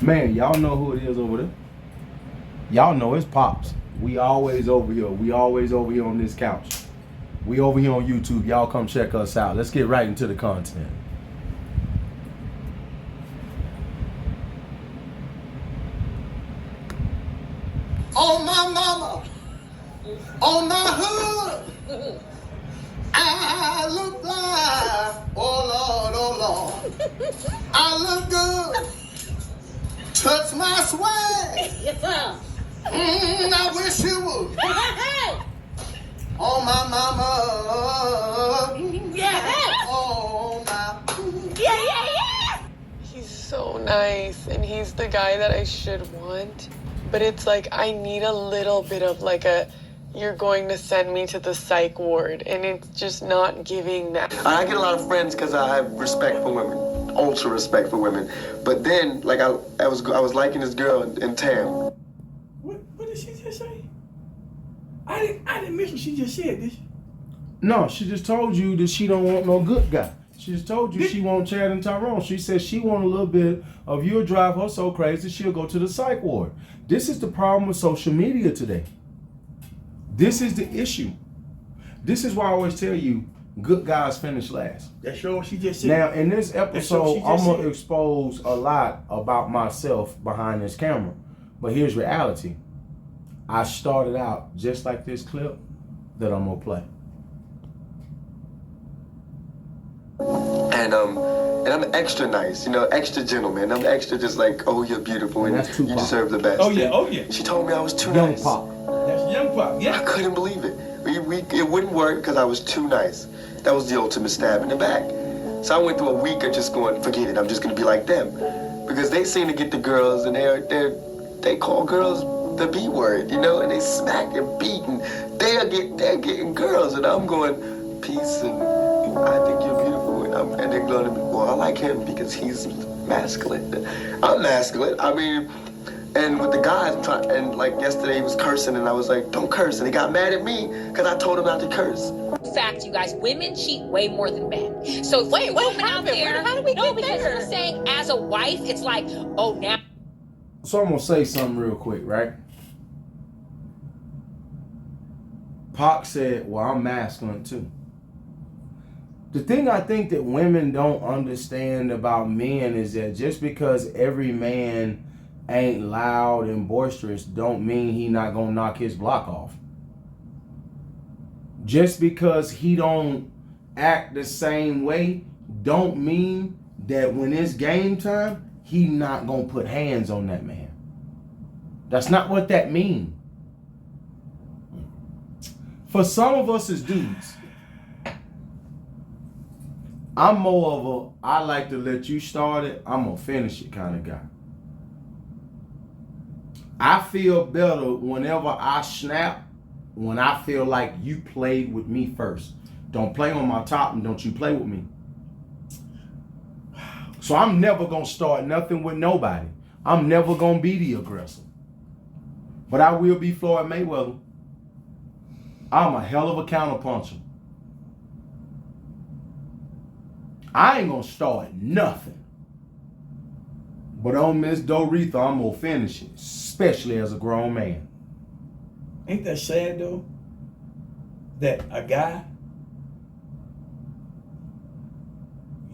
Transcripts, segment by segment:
Man, y'all know who it is over there. Y'all know it's Pops. We always over here. We always over here on this couch. We over here on YouTube. Y'all come check us out. Let's get right into the content. On my mama, on my hood, I look fly. Oh Lord, I look good. Touch my swag. Yes, sir. I wish you would. On my mama, Yeah. on my. Yeah. He's so nice, and he's the guy that I should want. But it's like I need a little bit of like you're going to send me to the psych ward, and it's just not giving that. I get a lot of friends because I have respect for women, ultra respect for women. But then, like I was liking this girl in Tam. What did she just say? I didn't miss what she just said. Did she? No, she just told you that she don't want no good guy. She just told you she want Chad and Tyrone. She said she want a little bit of you'll drive her so crazy she'll go to the psych ward. This is the problem with social media today. This is the issue. This is why I always tell you, good guys finish last. That's what she just said. Now, in this episode, just I'm going said. to expose a lot about myself behind this camera. But here's reality. I started out just like this clip that I'm going to play. And I'm extra nice, extra gentleman. I'm extra just like, oh, you're beautiful and That's you Tupac. deserve the best. Oh yeah. She told me I was too Young nice. Pop. That's young pop. I Yeah. couldn't believe it. It wouldn't work because I was too nice. That was the ultimate stab in the back. So I went through a week of just going, forget it, I'm just gonna be like them. Because they seem to get the girls and they call girls the B word, and they smack and beat and they're getting girls and I'm going, peace and I think you're beautiful and they're going to be, well, I like him because he's masculine. I'm masculine. I mean, and with the guys, and like yesterday he was cursing and I was like, don't curse. And he got mad at me because I told him not to curse. Fact, you guys, women cheat way more than men. So Wait, what women out happened? there, How did we no, get because there? you're saying as a wife, it's like, oh, now. So I'm going to say something real quick, right? Pac said, well, I'm masculine too. The thing I think that women don't understand about men is that just because every man ain't loud and boisterous don't mean he not gonna knock his block off. Just because he don't act the same way don't mean that when it's game time, he not gonna put hands on that man. That's not what that means. For some of us as dudes, I'm more of I like to let you start it, I'm gonna finish it kind of guy. I feel better whenever I snap when I feel like you played with me first. Don't play on my top and don't you play with me. So I'm never gonna start nothing with nobody. I'm never gonna be the aggressor. But I will be Floyd Mayweather. I'm a hell of a counterpuncher. I ain't gonna start nothing. But on Miss Doretha, I'm gonna finish it, especially as a grown man. Ain't that sad though? That a guy,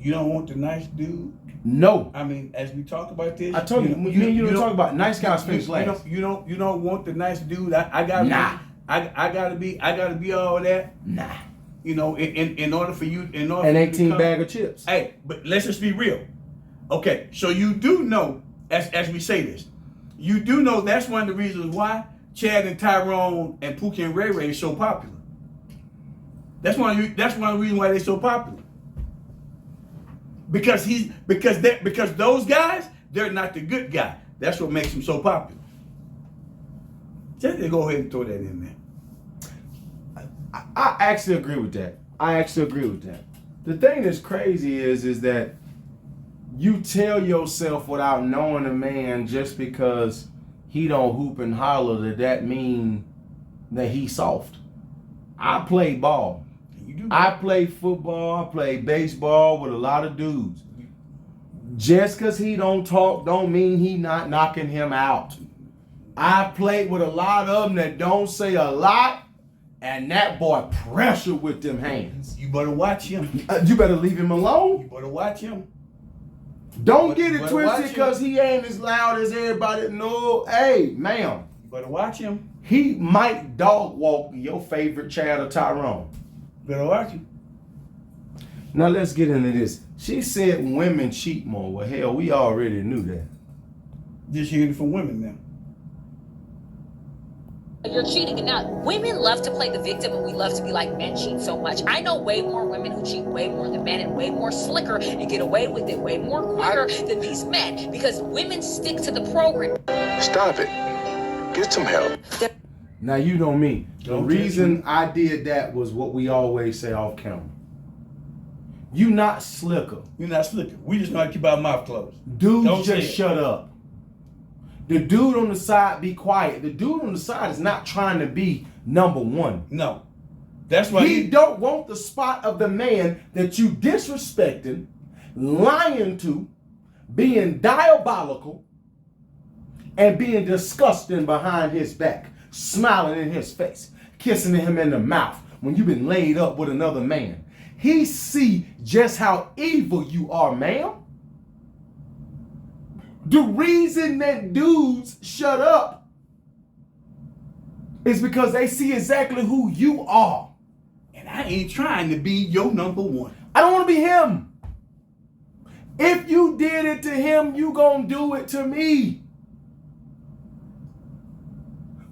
you don't want the nice dude. No. I mean, as we talk about this, I told you, you don't talk about nice guys finish last. You don't want the nice dude. I gotta Nah. I gotta be all that. Nah. In order for you, An for you to 18 come- bag of chips. Hey, but let's just be real. Okay, so you do know, as we say this, you do know that's one of the reasons why Chad and Tyrone and Pookie and Ray Ray is so popular. That's one of the reasons why they're so popular. Because those guys, they're not the good guy. That's what makes them so popular. Just go ahead and throw that in there. I actually agree with that. The thing that's crazy is that you tell yourself without knowing a man just because he don't hoop and holler that mean that he's soft. I play ball. You do. I play football. I play baseball with a lot of dudes. Just because he don't talk don't mean he not knocking him out. I played with a lot of them that don't say a lot, and that boy pressure with them hands. You better watch him. You better leave him alone. You better watch him. Don't get it Better twisted watch because he ain't as loud as everybody. No, hey, ma'am. You better watch him. He might dog walk your favorite child of Tyrone. Better watch him. Now let's get into this. She said women cheat more. Well, hell, we already knew that. Just hearing it from women now. You're cheating. And now women love to play the victim, and we love to be like, men cheat so much. I know way more women who cheat way more than men, and way more slicker and get away with it way more quicker than these men, because women stick to the program. Stop it. Get some help. Now you know me. The Don't reason I did that was what we always say off camera. You not slicker. We're not slicker. We just know how to keep our mouth closed. Dudes Don't say just it. shut up. The dude on the side be quiet. The dude on the side is not trying to be number one. No. That's why He don't want the spot of the man that you disrespecting, lying to, being diabolical, and being disgusting behind his back, smiling in his face, kissing him in the mouth when you've been laid up with another man. He see just how evil you are, ma'am. The reason that dudes shut up is because they see exactly who you are. And I ain't trying to be your number one. I don't want to be him. If you did it to him, you gonna do it to me.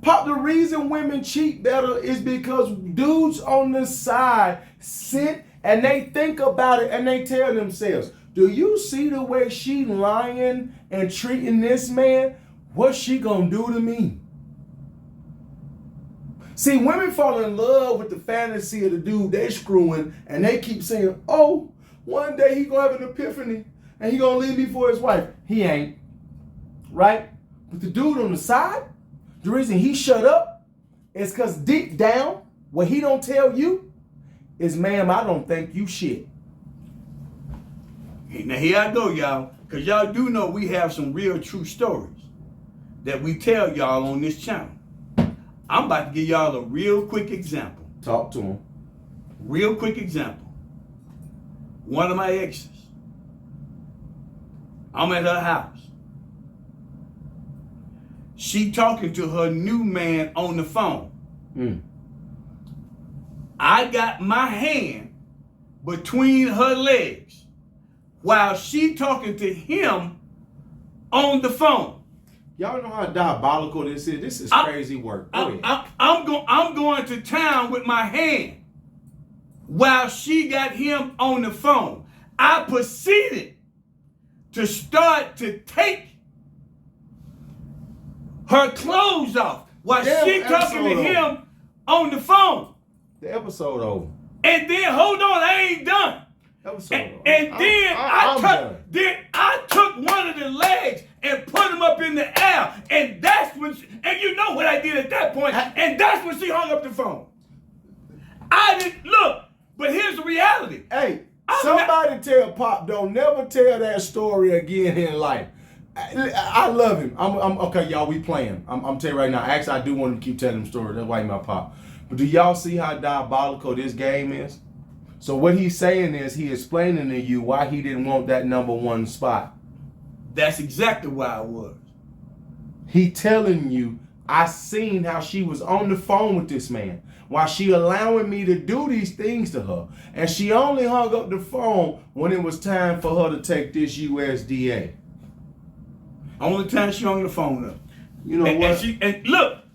Pop, the reason women cheat better is because dudes on the side sit and they think about it and they tell themselves, do you see the way she lying and treating this man? What's she gonna do to me? See, women fall in love with the fantasy of the dude they screwing, and they keep saying, oh, one day he gonna have an epiphany and he gonna leave me for his wife. He ain't, right? But the dude on the side, the reason he shut up is because deep down, what he don't tell you is, ma'am, I don't think you shit. Now here I go, y'all, because y'all do know we have some real true stories that we tell y'all on this channel. I'm about to give y'all a real quick example. Talk to him. Real quick example. One of my exes. I'm at her house. She talking to her new man on the phone. I got my hand between her legs while she talking to him on the phone. Y'all know how diabolical this is? This is crazy work. Go ahead. I'm going to town with my hand while she got him on the phone. I proceeded to start to take her clothes off while she talking to him on the phone. The episode over. And then, hold on, I ain't done. Episode over. And then I took one of the legs and put him up in the air. And that's when, and you know what I did at that point. And that's when she hung up the phone. I didn't, look, but here's the reality. Hey, somebody tell Pop, don't never tell that story again in life. I love him. I'm okay, y'all, we playing. I'm telling you right now, actually, I do want to keep telling him stories. That's why he's my Pop. But do y'all see how diabolical this game is? So what he's saying is he explaining to you why he didn't want that number one spot. That's exactly why I was. He telling you, I seen how she was on the phone with this man while she allowing me to do these things to her. And she only hung up the phone when it was time for her to take this USDA. Only time she hung the phone up. You know what?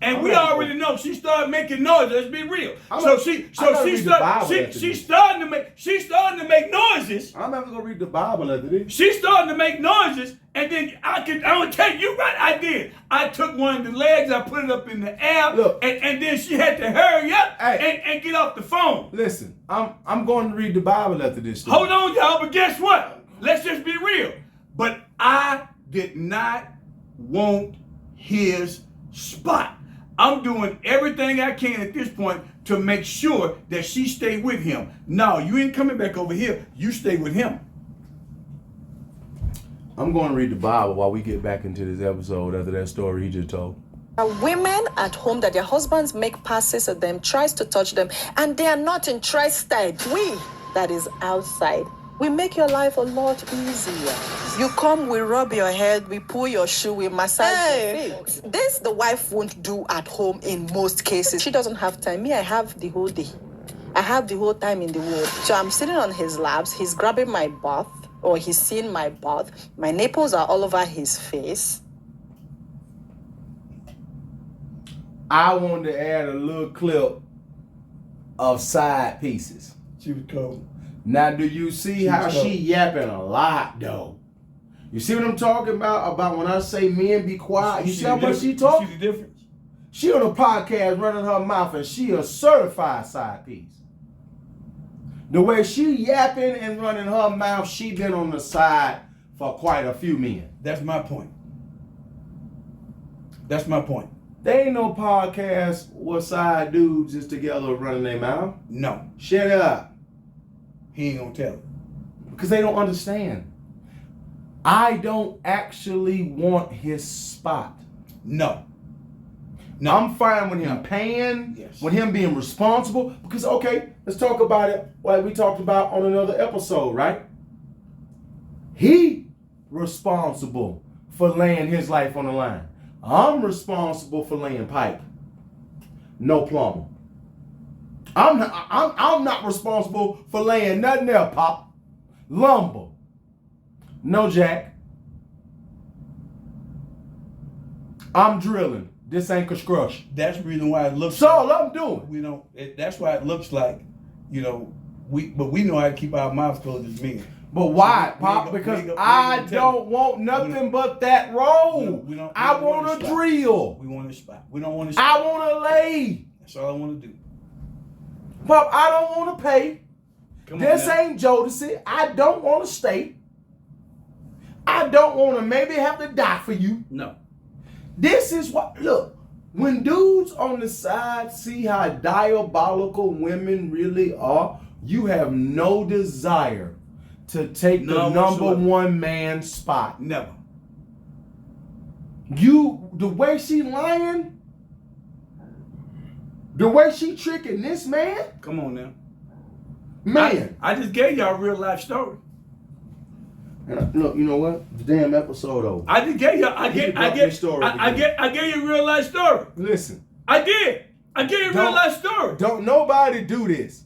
And we already know she started making noise. Let's be real. She's starting to make noises. I'm never gonna read the Bible after this. She's starting to make noises, and then I'm gonna tell you right. I did. I took one of the legs, I put it up in the air, and then she had to hurry up and get off the phone. Listen, I'm going to read the Bible after this. Hold on, y'all, but guess what? Let's just be real. But I did not want his spot. I'm doing everything I can at this point to make sure that she stay with him. No, you ain't coming back over here. You stay with him. I'm going to read the Bible while we get back into this episode after that story he just told. Women at home that their husbands make passes at them, tries to touch them, and they are not interested. We, that is outside, we make your life a lot easier. You come, we rub your head, we pull your shoe, we massage your feet. This the wife won't do at home in most cases. She doesn't have time. Me, I have the whole day. I have the whole time in the world. So I'm sitting on his laps, he's grabbing my butt, or he's seeing my butt. My nipples are all over his face. I wanted to add a little clip of side pieces. She was cold. Now, do you see how she yapping a lot, though? You see what I'm talking about? About when I say men be quiet. You see how much she talk? You see the difference? She on a podcast running her mouth, and she a certified side piece. The way she yapping and running her mouth, she been on the side for quite a few men. That's my point. That's my point. There ain't no podcast where side dudes is together running their mouth. No. Shut up. He ain't gonna tell it. Because they don't understand. I don't actually want his spot. No. No. I'm fine with him paying, Yes. with him being responsible. Because, okay, let's talk about it like we talked about on another episode, right? He responsible for laying his life on the line. I'm responsible for laying pipe. No plumber. I'm not responsible for laying nothing there, Pop. Lumber. No jack. I'm drilling. This ain't construction. That's the reason why it looks. That's all I'm doing. We don't. That's why it looks like, we know how to keep our mouths closed as men. But why, So Pop? we Because ain't gonna I tell don't want nothing but that road. We don't I want want a a spot. drill. We want a spot. We don't want a spot. I want to lay. That's all I want to do. Pop, I don't want to pay. Come This on now. ain't Jodeci. I don't want to stay. I don't want to maybe have to die for you. No. This is what, look, when dudes on the side see how diabolical women really are, you have no desire to take the None number whatsoever. one man spot. Never. The way she lying, the way she tricking this man, Come on now. man. I just gave y'all a real life story. Look, you know what? The damn episode over. I just gave y'all. I You gave brought this story I gave you a real life story. Listen. I did. I gave you a real life story. Don't nobody do this.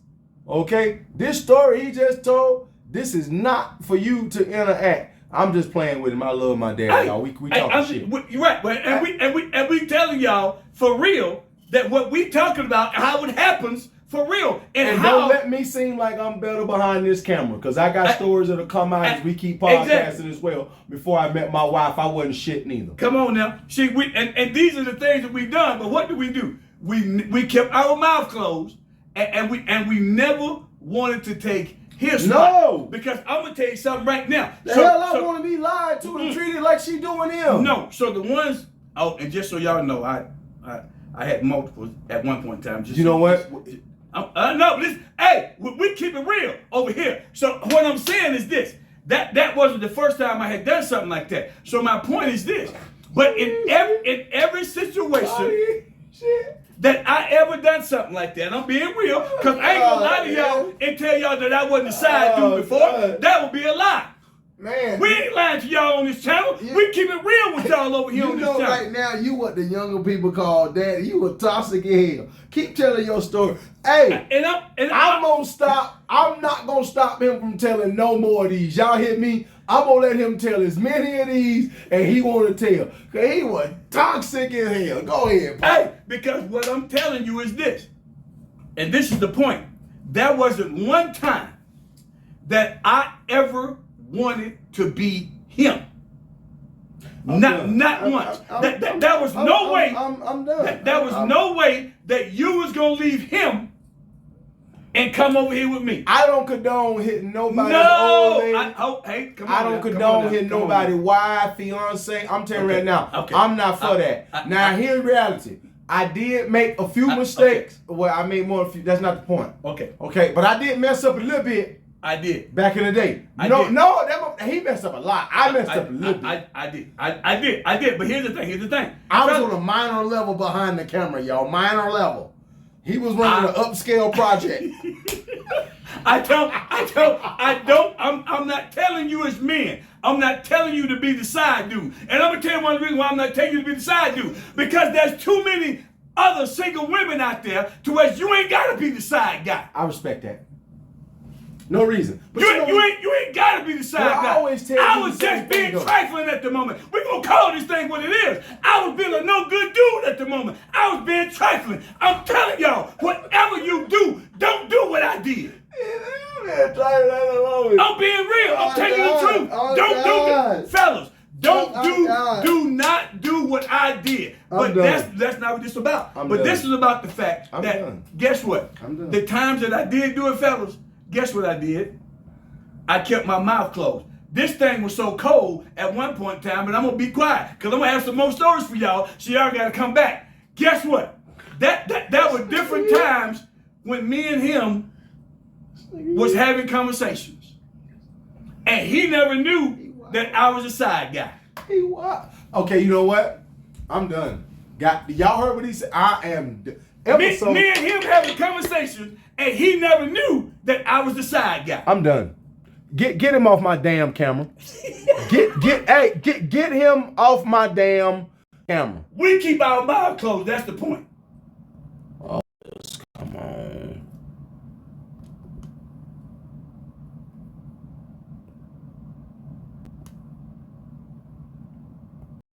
Okay? This story he just told, this is not for you to interact. I'm just playing with him. I love my dad, Hey, y'all. We hey, talking shit. You're right, but and we telling y'all for real that what we talking about, how it happens for real, and how. Don't let me seem like I'm better behind this camera, because I got stories that'll come out as we keep podcasting Exactly. as well. Before I met my wife, I wasn't shit neither. Come on now, see, and these are the things that we've done. But what do? We kept our mouth closed, and we never wanted to take his spot. No. Because I'm gonna tell you something right now. The hell I want to be lied to and treated like she doing him. No, so the ones. Oh, and just so y'all know, I had multiple at one point in time. Just You know what? No, listen. Hey, we keep it real over here. So what I'm saying is this: that wasn't the first time I had done something like that. So my point is this: but in every situation that I ever done something like that, and I'm being real, because I ain't gonna lie to y'all and tell y'all that I wasn't a side dude before. God. That would be a lie. Man. We ain't lying to y'all on this channel. We keep it real with y'all over here You on this know channel. right now, you what the younger people call daddy. You a toxic in hell. Keep telling your story. Hey, I'm gonna stop. I'm not gonna stop him from telling no more of these. Y'all hear me? I'm gonna let him tell as many of these and he wanna tell. Cause he was toxic in hell. Go ahead, Pop. Hey, because what I'm telling you is this, and this is the point. There wasn't one time that I ever wanted to be him. Not once. There was no way. I'm done. There was no way that you was gonna leave him and come over here with me. I don't condone hitting nobody's No. old lady. Hey, come on. I don't now, come on condone now, hitting come on nobody now. wife, fiance. I'm telling you Okay, right now, okay. I'm not for that. Now, here in reality, I did make a few mistakes. Well, I made more than a few. That's not the point. Okay. Okay, but I did mess up a little bit. I did. Back in the day. I No, did. no, he messed up a lot. I messed up a little bit. I did. But here's the thing. I was on a minor level behind the camera, y'all. Minor level. He was running an upscale project. I'm not telling you as men. I'm not telling you to be the side dude. And I'm going to tell you one reason why I'm not telling you to be the side dude. Because there's too many other single women out there to where you ain't got to be the side guy. I respect that. No reason. But You ain't got to be the side guy. I always tell I you was the same just being thing, though. trifling at the moment. We're going to call this thing what it is. I was being a no good dude at the moment. I was being trifling. I'm telling y'all, whatever you do, don't do what I did. I'm being real. I'm telling you the truth. Don't do fellas. Do not do what I did. But that's not what this is about. This is about the fact that guess what? The times that I did do it, fellas, guess what I did? I kept my mouth closed. This thing was so cold at one point in time, and I'm gonna be quiet because I'm gonna have some more stories for y'all. So y'all gotta come back. Guess what? That were different times when me and him was having conversations, and he never knew that I was a side guy. Okay, you know what? I'm done. Y'all heard what he said? I am. Me and him having conversations, and he never knew that I was the side guy. I'm done. Get him off my damn camera. Get him off my damn camera. We keep our mouth closed. That's the point.